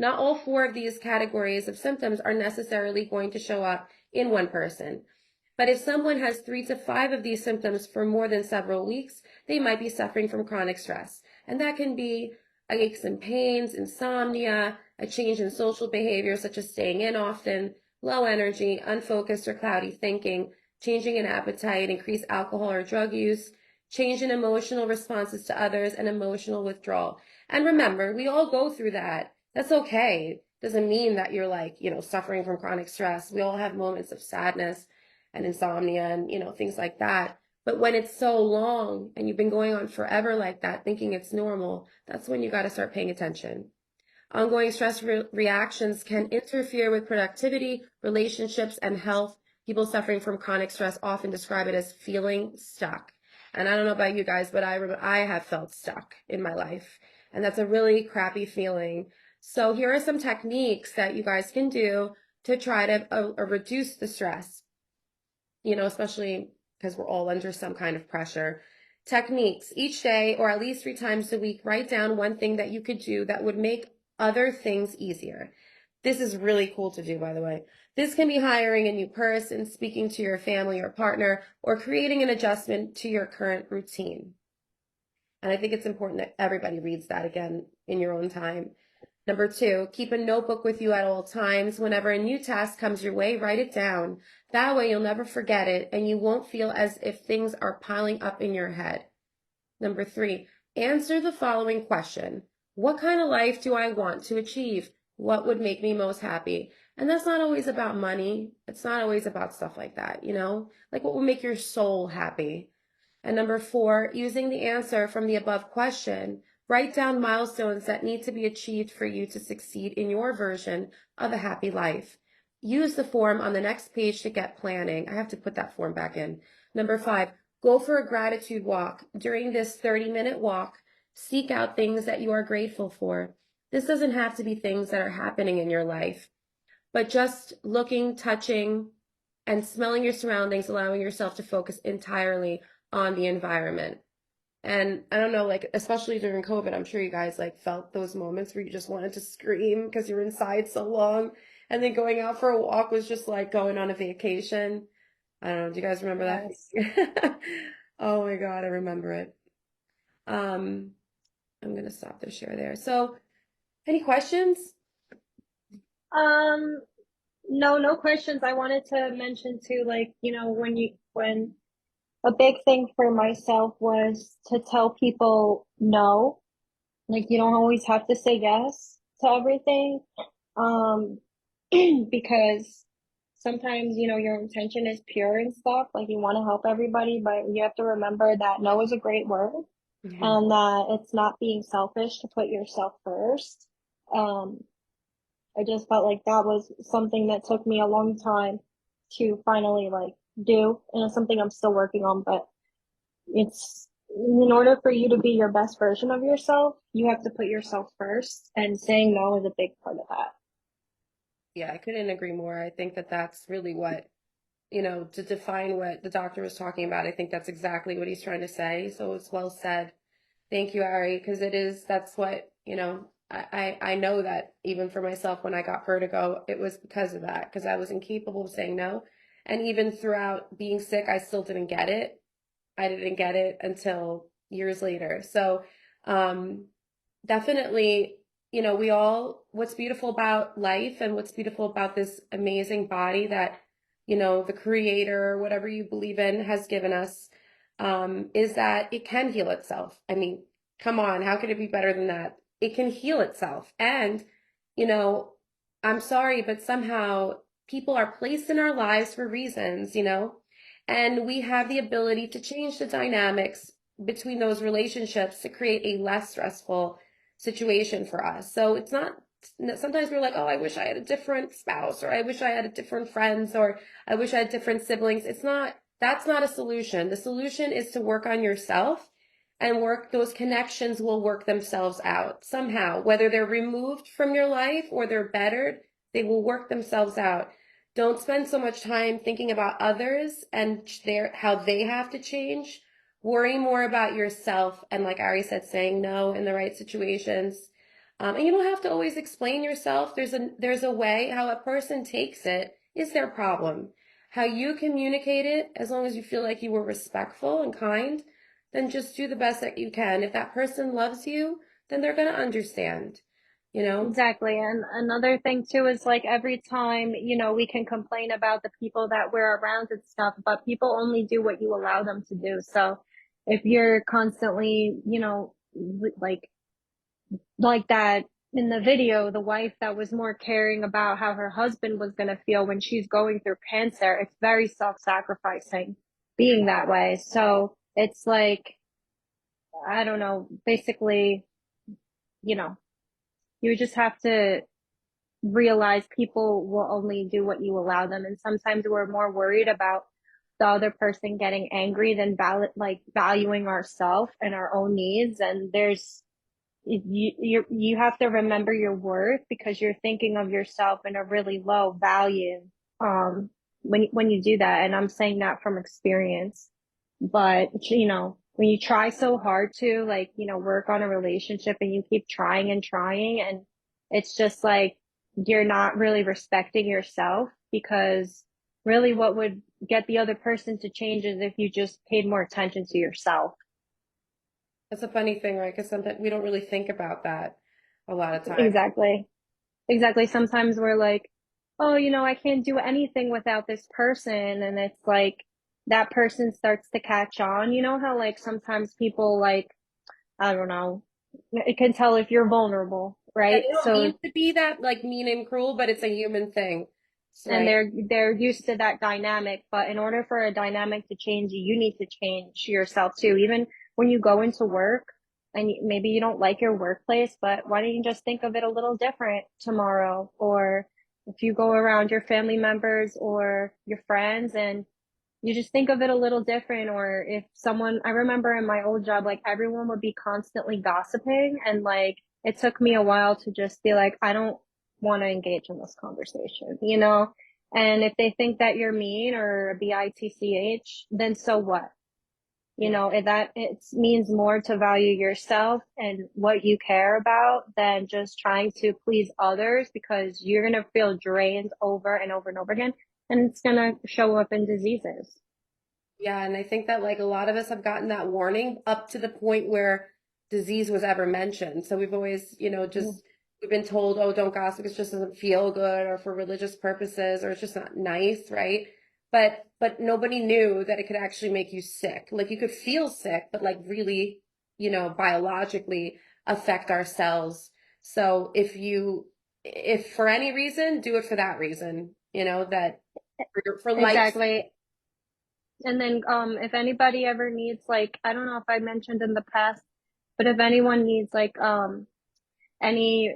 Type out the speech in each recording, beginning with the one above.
Not all four of these categories of symptoms are necessarily going to show up in one person. But if someone has 3 to 5 of these symptoms for more than several weeks, they might be suffering from chronic stress. And that can be aches and pains, insomnia, a change in social behavior such as staying in often, low energy, unfocused or cloudy thinking, changing in appetite, increased alcohol or drug use, change in emotional responses to others, and emotional withdrawal. And remember, we all go through that. That's okay. Doesn't mean that you're like, suffering from chronic stress. We all have moments of sadness and insomnia and, things like that. But when it's so long and you've been going on forever like that, thinking it's normal, that's when you got to start paying attention. Ongoing stress reactions can interfere with productivity, relationships, and health. People suffering from chronic stress often describe it as feeling stuck. And I don't know about you guys, but I have felt stuck in my life. And that's a really crappy feeling. So here are some techniques that you guys can do to try to reduce the stress, especially because we're all under some kind of pressure. Techniques. Each day, or at least 3 times a week, write down one thing that you could do that would make other things easier. This is really cool to do, by the way. This can be hiring a new person, speaking to your family or partner, or creating an adjustment to your current routine. And I think it's important that everybody reads that again in your own time. Number 2, keep a notebook with you at all times. Whenever a new task comes your way, write it down. That way you'll never forget it and you won't feel as if things are piling up in your head. Number 3, answer the following question. What kind of life do I want to achieve? What would make me most happy? And that's not always about money. It's not always about stuff like that, like what will make your soul happy. And number 4, using the answer from the above question, write down milestones that need to be achieved for you to succeed in your version of a happy life. Use the form on the next page to get planning. I have to put that form back in. Number 5, go for a gratitude walk. During this 30-minute walk, seek out things that you are grateful for. This doesn't have to be things that are happening in your life, but just looking, touching, and smelling your surroundings, allowing yourself to focus entirely on the environment. And I don't know, like, especially during COVID, I'm sure you guys like felt those moments where you just wanted to scream because you were inside so long. And then going out for a walk was just like going on a vacation. I don't know. Do you guys remember Yes. that? Oh my God, I remember it. Um, I'm gonna stop the share there. So, any questions? Um, no, no questions. I wanted to mention too, like, when a big thing for myself was to tell people no. Like, you don't always have to say yes to everything. Um, because sometimes, your intention is pure and stuff. Like, you want to help everybody, but you have to remember that no is a great word Mhm. and that it's not being selfish to put yourself first. Um, I just felt like that was something that took me a long time to finally like do, and it's something I'm still working on, but it's in order for you to be your best version of yourself, you have to put yourself first, and saying no is a big part of that. Yeah, I couldn't agree more. I think that that's really what, to define what the doctor was talking about. I think that's exactly what he's trying to say. So it's well said. Thank you, Ari, because that's what, I know that even for myself, when I got vertigo, it was because of that, because I was incapable of saying no. And even throughout being sick, I still didn't get it. I didn't get it until years later. So, um, definitely, what's beautiful about life and what's beautiful about this amazing body that, the creator, whatever you believe in, has given us, is that it can heal itself. I mean, come on, how could it be better than that? It can heal itself. And, you know, I'm sorry, but somehow people are placed in our lives for reasons, and we have the ability to change the dynamics between those relationships to create a less stressful situation for us. So it's not, sometimes we're like, oh, I wish I had a different spouse, or I wish I had a different friends, or I wish I had different siblings. That's not a solution. The solution is to work on yourself and those connections will work themselves out somehow, whether they're removed from your life or they're bettered, they will work themselves out. Don't spend so much time thinking about others and how they have to change. Worry more about yourself and, like Ari said, saying no in the right situations. And you don't have to always explain yourself. There's a way. How a person takes it is their problem. How you communicate it, as long as you feel like you were respectful and kind, then just do the best that you can. If that person loves you, then they're going to understand, you know? Exactly. And another thing too is like every time, you know, we can complain about the people that we're around and stuff, but people only do what you allow them to do. So if you're constantly, you know, like that in the video, the wife that was more caring about how her husband was going to feel when she's going through cancer, it's very self-sacrificing being that way. So it's like, I don't know, basically, you know, you just have to realize people will only do what you allow them. And sometimes we're more worried about the other person getting angry than valuing ourselves and our own needs. And you have to remember your worth because you're thinking of yourself in a really low value um when you do that. And I'm saying that from experience. But you know, when you try so hard to like, you know, work on a relationship and you keep trying and trying, and it's just like you're not really respecting yourself, because really what would get the other person to change is if you just paid more attention to yourself. That's a funny thing, right? Because sometimes we don't really think about that a lot of time. Exactly. Exactly. Sometimes we're like, oh, you know, I can't do anything without this person. And it's like that person starts to catch on. You know how like sometimes people like, I don't know, it can tell if you're vulnerable, Yeah, right? they don't So, mean to be that like mean and cruel, but it's a human thing. and Right. they're used to that dynamic, but in order for a dynamic to change, you need to change yourself too. Even when you go into work and maybe you don't like your workplace, but why don't you just think of it a little different tomorrow? Or if you go around your family members or your friends and you just think of it a little different. Or if someone, I remember in my old job, like everyone would be constantly gossiping, and like it took me a while to just be like, I don't want to engage in this conversation, you know? And if they think that you're mean or a bitch, then so what? You Yeah. know, if that it means more to value yourself and what you care about than just trying to please others, because you're going to feel drained over and over and over again. And it's going to show up in diseases. Yeah, and I think that like a lot of us have gotten that warning up to the point where disease was ever mentioned. So we've always, just we've been told, oh, don't gossip, it just doesn't feel good or for religious purposes or it's just not nice, right? But nobody knew that it could actually make you sick. Like you could feel sick, but like really, biologically affect our cells. So if for any reason, do it for that reason, that for life's Exactly. And then if anybody ever needs like, I don't know if I mentioned in the past, but if anyone needs like any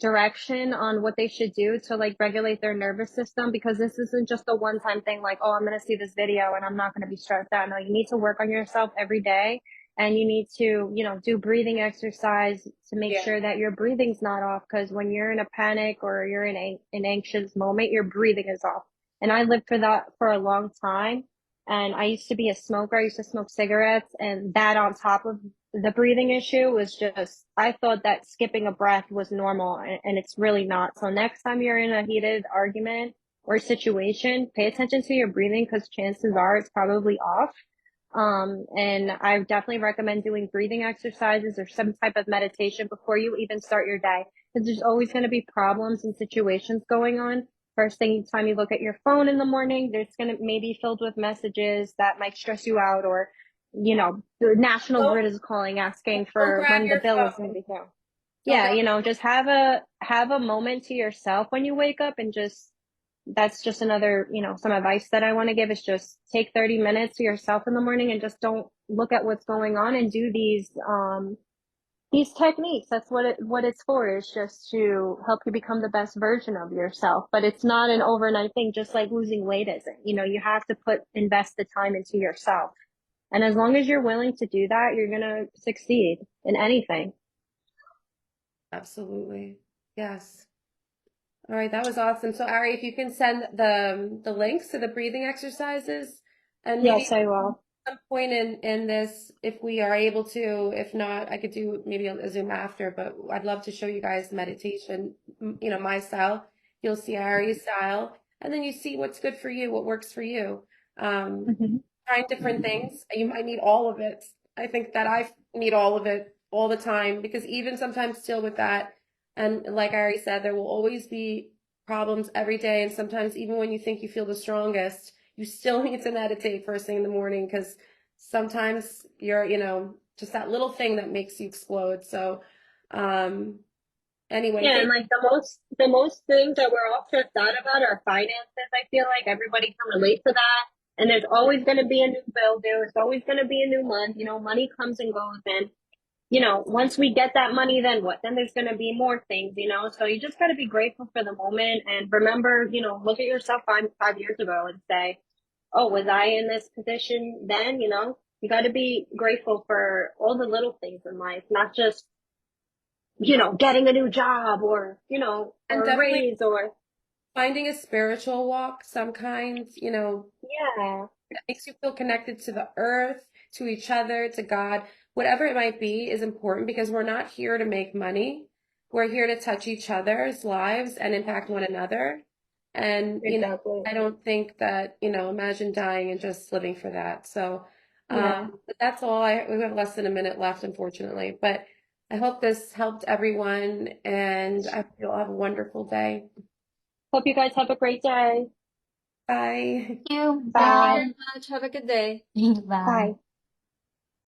direction on what they should do to like regulate their nervous system, because this isn't just a one-time thing like, oh, I'm going to see this video and I'm not going to be stressed out. No, you need to work on yourself every day, and you need to, you know, do breathing exercise to make yeah. sure that your breathing's not off, because when you're in a panic or you're in an anxious moment, your breathing is off. And I lived for that for a long time. And I used to be a smoker. I used to smoke cigarettes, and that on top of the breathing issue was just, I thought that skipping a breath was normal, and it's really not. So next time you're in a heated argument or situation, pay attention to your breathing, because chances are it's probably off. And I definitely recommend doing breathing exercises or some type of meditation before you even start your day, because there's always going to be problems and situations going on. First thing, time you look at your phone in the morning, there's going to maybe filled with messages that might stress you out, or, you know, the National Don't Grid is calling asking don't for grab when the your bill is going to phone. be due. Don't Yeah, grab you know, just have a moment to yourself when you wake up, and just that's just another, you know, some advice that I want to give is just take 30 minutes to yourself in the morning and just don't look at what's going on, and do these techniques. That's what it's for, is just to help you become the best version of yourself. But it's not an overnight thing, just like losing weight isn't. You know, you have to invest the time into yourself. And as long as you're willing to do that, you're gonna succeed in anything. Absolutely. Yes. All right, that was awesome. So Ari, if you can send the links to the breathing exercises and maybe Yes, I will. some point in this, if we are able to, if not, I could do maybe a Zoom after, but I'd love to show you guys meditation, you know, my style. You'll see Ari's style, and then you see what's good for you, what works for you. Um, Mhm. trying different things. You might need all of it. I think that I need all of it all the time because even sometimes still with that, and like I already said, there will always be problems every day. And sometimes even when you think you feel the strongest, you still need to meditate first thing in the morning because sometimes you're, you know, just that little thing that makes you explode. So, um, anyway, Yeah, and thank like the most things that we're all stressed out about are finances. I feel like everybody can relate to that. And there's always going to be a new bill due. It's always going to be a new month. You know, money comes and goes. And, you know, once we get that money, then what? Then there's going to be more things, you know? So you just got to be grateful for the moment and remember, you know, look at yourself 5 years ago and say, oh, was I in this position then? You know, you got to be grateful for all the little things in life, not just, you know, getting a new job or, you know, and or a definitely raise or, finding a spiritual walk, some kind, you know, yeah, that makes you feel connected to the earth, to each other, to God, whatever it might be is important because we're not here to make money. We're here to touch each other's lives and impact one another. And, you know, exactly. I don't think that, you know, imagine dying and just living for that. So, Yeah. but that's all. We have less than a minute left, unfortunately. But I hope this helped everyone, and I hope you'll have a wonderful day. Hope you guys have a great day. Bye. You. Thank you Bye. very much. Have a good day. Bye. Bye.